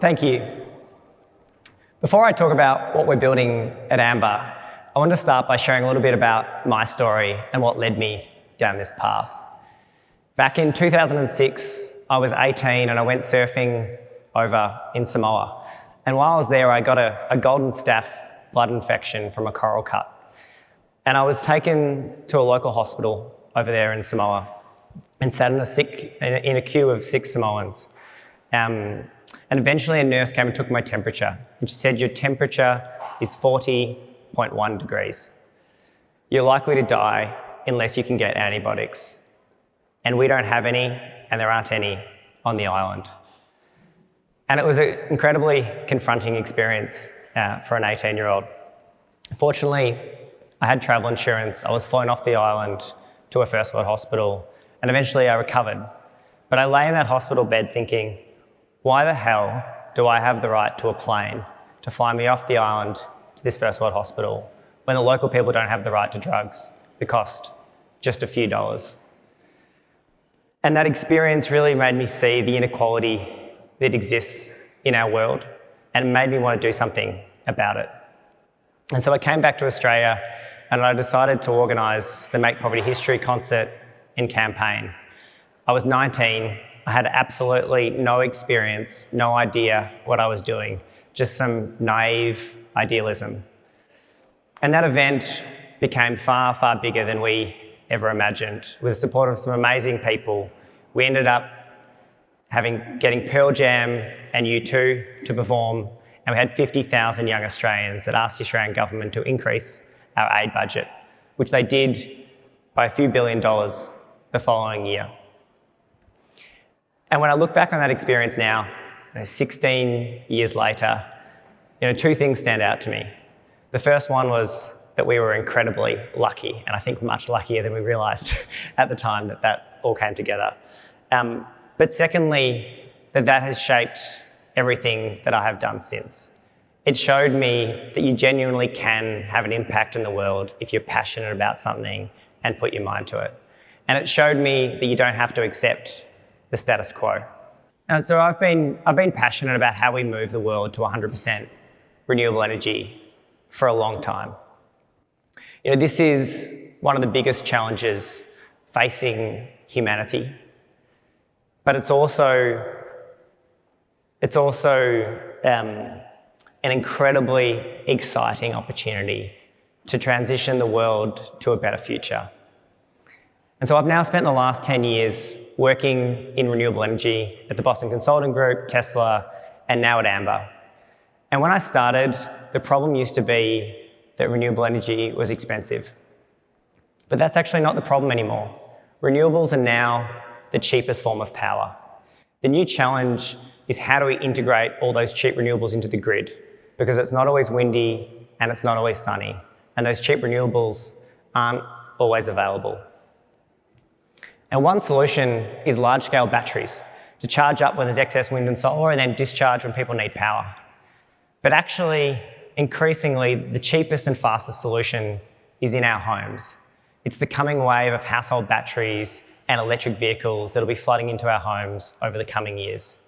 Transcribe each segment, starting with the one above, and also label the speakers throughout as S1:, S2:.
S1: Thank you. Before I talk about what we're building at Amber, I want to start by sharing a little bit about my story and what led me down this path. Back in 2006, I was 18 and I went surfing over in Samoa. And while I was there, I got a golden staph blood infection from a coral cut. And I was taken to a local hospital over there in Samoa and sat in a queue of 6 Samoans. And eventually a nurse came and took my temperature. And she said, your temperature is 40.1 degrees. You're likely to die unless you can get antibiotics. And we don't have any, and there aren't any on the island. And it was an incredibly confronting experience for an 18-year-old. Fortunately, I had travel insurance. I was flown off the island to a first world hospital, and eventually I recovered. But I lay in that hospital bed thinking, why the hell do I have the right to a plane to fly me off the island to this first world hospital when the local people don't have the right to drugs that cost just a few dollars? And that experience really made me see the inequality that exists in our world and made me want to do something about it. And so I came back to Australia and I decided to organise the Make Poverty History concert and campaign. I was 19. I had absolutely no experience, no idea what I was doing, just some naive idealism. And that event became far, far bigger than we ever imagined. With the support of some amazing people, we ended up getting Pearl Jam and U2 to perform, and we had 50,000 young Australians that asked the Australian government to increase our aid budget, which they did by a few $1 billion the following year. And when I look back on that experience now, 16 years later, 2 things stand out to me. The first one was that we were incredibly lucky, and I think much luckier than we realised at the time that all came together. But secondly, that has shaped everything that I have done since. It showed me that you genuinely can have an impact in the world if you're passionate about something and put your mind to it. And it showed me that you don't have to accept the status quo. And so I've been passionate about how we move the world to 100% renewable energy for a long time. This is one of the biggest challenges facing humanity, but it's also an incredibly exciting opportunity to transition the world to a better future. And so I've now spent the last 10 years working in renewable energy at the Boston Consulting Group, Tesla, and now at Amber. And when I started, the problem used to be that renewable energy was expensive. But that's actually not the problem anymore. Renewables are now the cheapest form of power. The new challenge is how do we integrate all those cheap renewables into the grid? Because it's not always windy and it's not always sunny. And those cheap renewables aren't always available. And one solution is large-scale batteries to charge up when there's excess wind and solar and then discharge when people need power. But actually, increasingly, the cheapest and fastest solution is in our homes. It's the coming wave of household batteries and electric vehicles that'll be flooding into our homes over the coming years.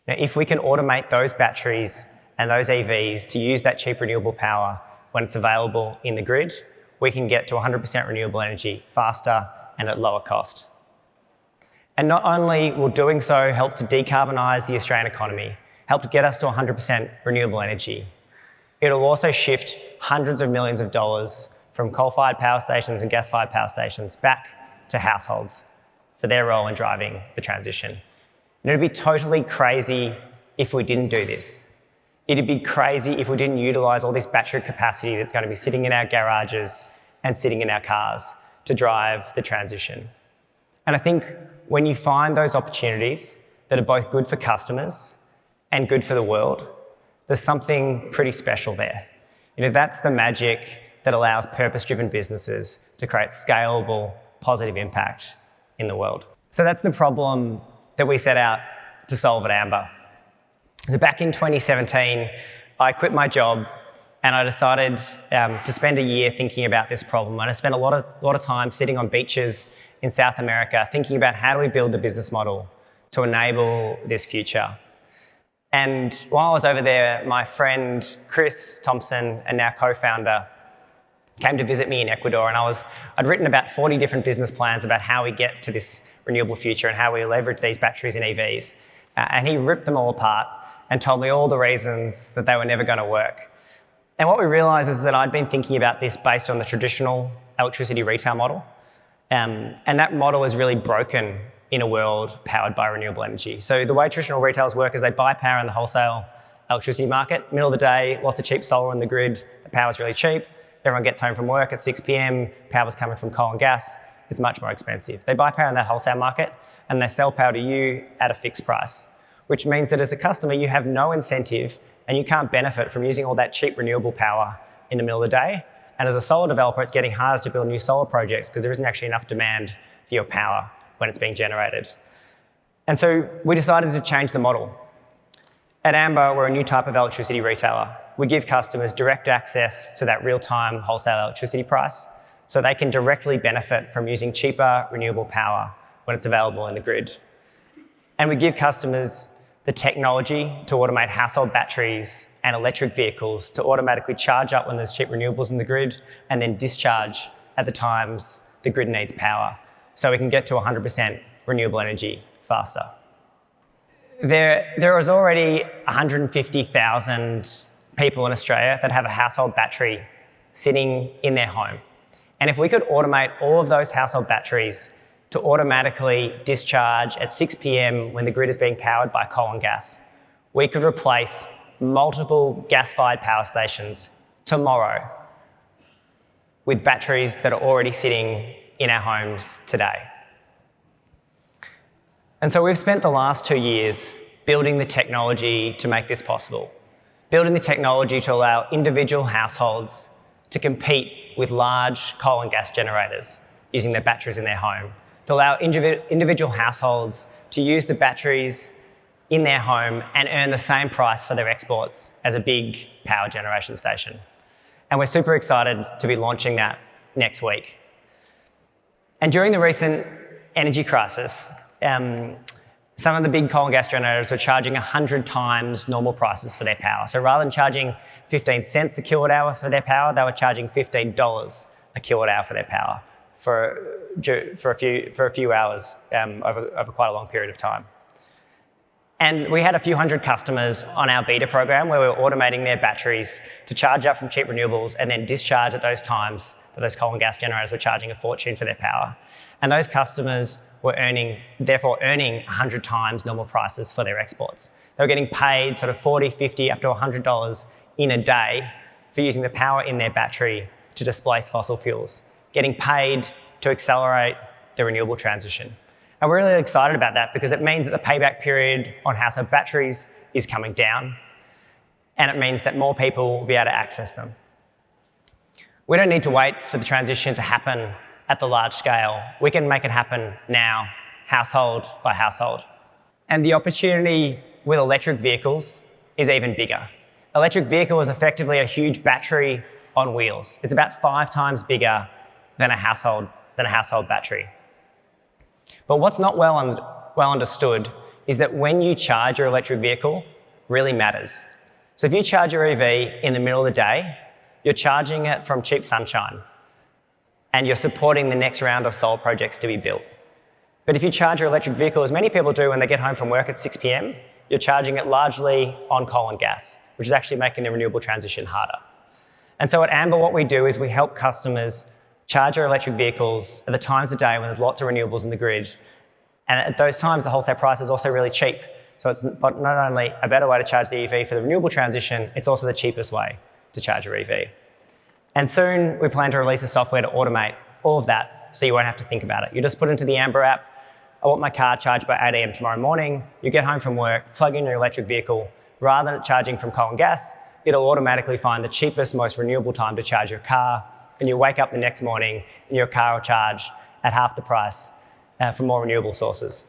S1: Now, if we can automate those batteries and those EVs to use that cheap renewable power when it's available in the grid, we can get to 100% renewable energy faster and at lower cost. And not only will doing so help to decarbonise the Australian economy, help to get us to 100% renewable energy, it'll also shift hundreds of millions of dollars from coal-fired power stations and gas-fired power stations back to households for their role in driving the transition. And it'd be totally crazy if we didn't do this. It'd be crazy if we didn't utilise all this battery capacity that's going to be sitting in our garages and sitting in our cars to drive the transition. And I think when you find those opportunities that are both good for customers and good for the world, there's something pretty special there. That's the magic that allows purpose-driven businesses to create scalable, positive impact in the world. So that's the problem that we set out to solve at Amber. So back in 2017, I quit my job and I decided to spend a year thinking about this problem. And I spent a lot of time sitting on beaches in South America thinking about how do we build the business model to enable this future. And while I was over there, my friend Chris Thompson, and now co-founder, came to visit me in Ecuador, and I'd written about 40 different business plans about how we get to this renewable future and how we leverage these batteries in EVs. And he ripped them all apart and told me all the reasons that they were never going to work. And what we realised is that I'd been thinking about this based on the traditional electricity retail model. And that model is really broken in a world powered by renewable energy. So the way traditional retailers work is they buy power in the wholesale electricity market. Middle of the day, lots of cheap solar on the grid, the power's really cheap. Everyone gets home from work at 6 p.m, power's coming from coal and gas, it's much more expensive. They buy power in that wholesale market and they sell power to you at a fixed price, which means that as a customer, you have no incentive and you can't benefit from using all that cheap renewable power in the middle of the day. And as a solar developer, it's getting harder to build new solar projects because there isn't actually enough demand for your power when it's being generated. And so we decided to change the model. At Amber, we're a new type of electricity retailer. We give customers direct access to that real-time wholesale electricity price so they can directly benefit from using cheaper renewable power when it's available in the grid. And we give customers the technology to automate household batteries and electric vehicles to automatically charge up when there's cheap renewables in the grid and then discharge at the times the grid needs power, so we can get to 100% renewable energy faster. There is already 150,000 people in Australia that have a household battery sitting in their home. And if we could automate all of those household batteries to automatically discharge at 6 p.m. when the grid is being powered by coal and gas, we could replace multiple gas-fired power stations tomorrow with batteries that are already sitting in our homes today. And so we've spent the last 2 years building the technology to make this possible, building the technology to allow individual households to compete with large coal and gas generators using their batteries in their home, to allow individual households to use the batteries in their home and earn the same price for their exports as a big power generation station. And we're super excited to be launching that next week. And during the recent energy crisis, some of the big coal and gas generators were charging 100 times normal prices for their power. So rather than charging 15 cents a kilowatt hour for their power, they were charging $15 a kilowatt hour for their power for a few hours over quite a long period of time. And we had a few hundred customers on our beta program where we were automating their batteries to charge up from cheap renewables and then discharge at those times that those coal and gas generators were charging a fortune for their power. And those customers were therefore earning 100 times normal prices for their exports. They were getting paid sort of $40, $50, up to $100 in a day for using the power in their battery to displace fossil fuels, getting paid to accelerate the renewable transition. And we're really excited about that because it means that the payback period on household batteries is coming down, and it means that more people will be able to access them. We don't need to wait for the transition to happen at the large scale. We can make it happen now, household by household. And the opportunity with electric vehicles is even bigger. Electric vehicle is effectively a huge battery on wheels. It's about 5 times bigger than a household battery. But what's not well understood is that when you charge your electric vehicle really matters. So if you charge your EV in the middle of the day, you're charging it from cheap sunshine and you're supporting the next round of solar projects to be built. But if you charge your electric vehicle, as many people do when they get home from work at 6 p.m, you're charging it largely on coal and gas, which is actually making the renewable transition harder. And so at Amber, what we do is we help customers charge their electric vehicles at the times of day when there's lots of renewables in the grid. And at those times, the wholesale price is also really cheap. So it's not only a better way to charge the EV for the renewable transition, it's also the cheapest way to charge your EV. And soon, we plan to release a software to automate all of that so you won't have to think about it. You just put into the Amber app, I want my car charged by 8 a.m. tomorrow morning. You get home from work, plug in your electric vehicle. Rather than charging from coal and gas, it'll automatically find the cheapest, most renewable time to charge your car. And you wake up the next morning and your car will charge at half the price from more renewable sources.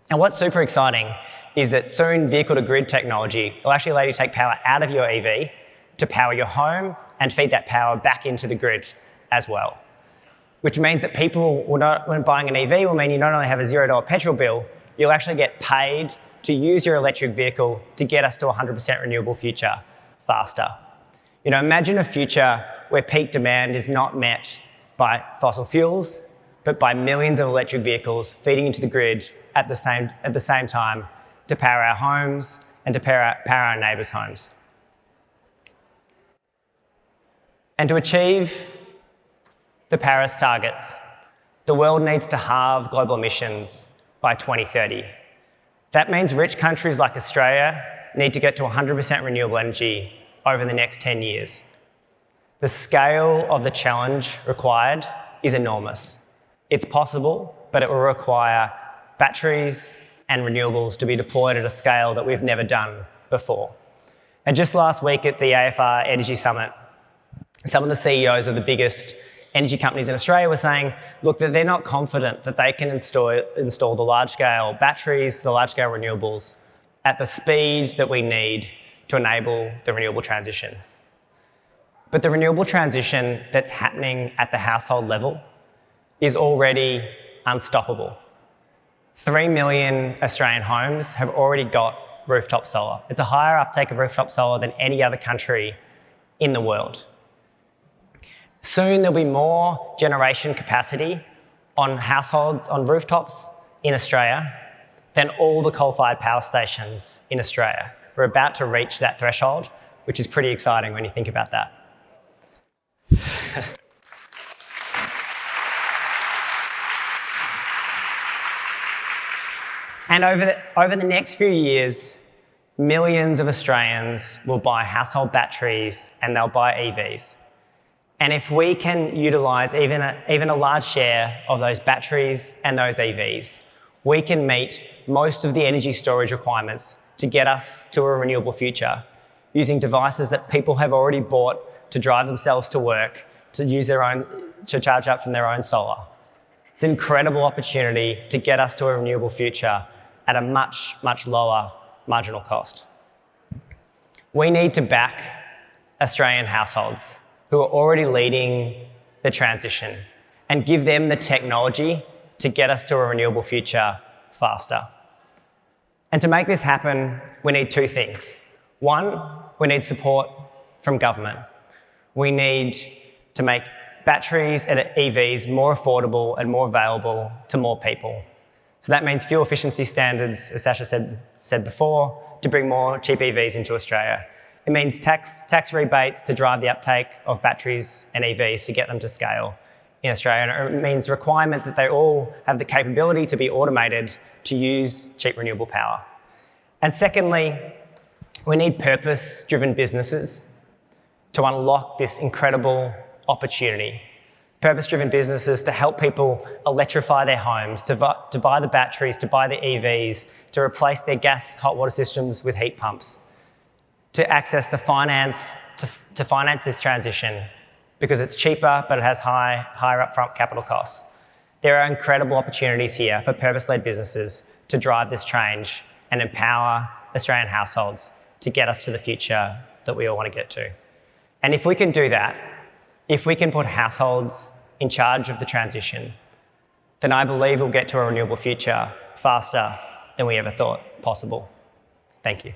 S1: And what's super exciting is that soon vehicle-to-grid technology will actually allow you to take power out of your EV to power your home and feed that power back into the grid as well. Which means that people will when buying an EV will mean you not only have a $0 petrol bill, you'll actually get paid to use your electric vehicle to get us to a 100% renewable future faster. Imagine a future where peak demand is not met by fossil fuels, but by millions of electric vehicles feeding into the grid at the same time to power our homes and to power our neighbours' homes. And to achieve the Paris targets, the world needs to halve global emissions by 2030. That means rich countries like Australia need to get to 100% renewable energy over the next 10 years. The scale of the challenge required is enormous. It's possible, but it will require batteries and renewables to be deployed at a scale that we've never done before. And just last week at the AFR Energy Summit, some of the CEOs of the biggest energy companies in Australia were saying, look, that they're not confident that they can install the large-scale batteries, the large-scale renewables at the speed that we need to enable the renewable transition. But the renewable transition that's happening at the household level is already unstoppable. 3 million Australian homes have already got rooftop solar. It's a higher uptake of rooftop solar than any other country in the world. Soon there'll be more generation capacity on households, on rooftops in Australia than all the coal-fired power stations in Australia. We're about to reach that threshold, which is pretty exciting when you think about that. And over the next few years, millions of Australians will buy household batteries and they'll buy EVs. And if we can utilise even a large share of those batteries and those EVs, we can meet most of the energy storage requirements to get us to a renewable future using devices that people have already bought to drive themselves to work, to charge up from their own solar. It's an incredible opportunity to get us to a renewable future at a much, much lower marginal cost. We need to back Australian households who are already leading the transition and give them the technology to get us to a renewable future faster. And to make this happen, we need two things. One, we need support from government. We need to make batteries and EVs more affordable and more available to more people. So that means fuel efficiency standards, as Sasha said before, to bring more cheap EVs into Australia. It means tax rebates to drive the uptake of batteries and EVs to get them to scale in Australia. And it means requirement that they all have the capability to be automated to use cheap renewable power. And secondly, we need purpose-driven businesses to unlock this incredible opportunity. Purpose-driven businesses to help people electrify their homes, to buy the batteries, to buy the EVs, to replace their gas hot water systems with heat pumps, to access the finance, to finance this transition because it's cheaper, but it has higher upfront capital costs. There are incredible opportunities here for purpose-led businesses to drive this change and empower Australian households to get us to the future that we all want to get to. And if we can do that, if we can put households in charge of the transition, then I believe we'll get to a renewable future faster than we ever thought possible. Thank you.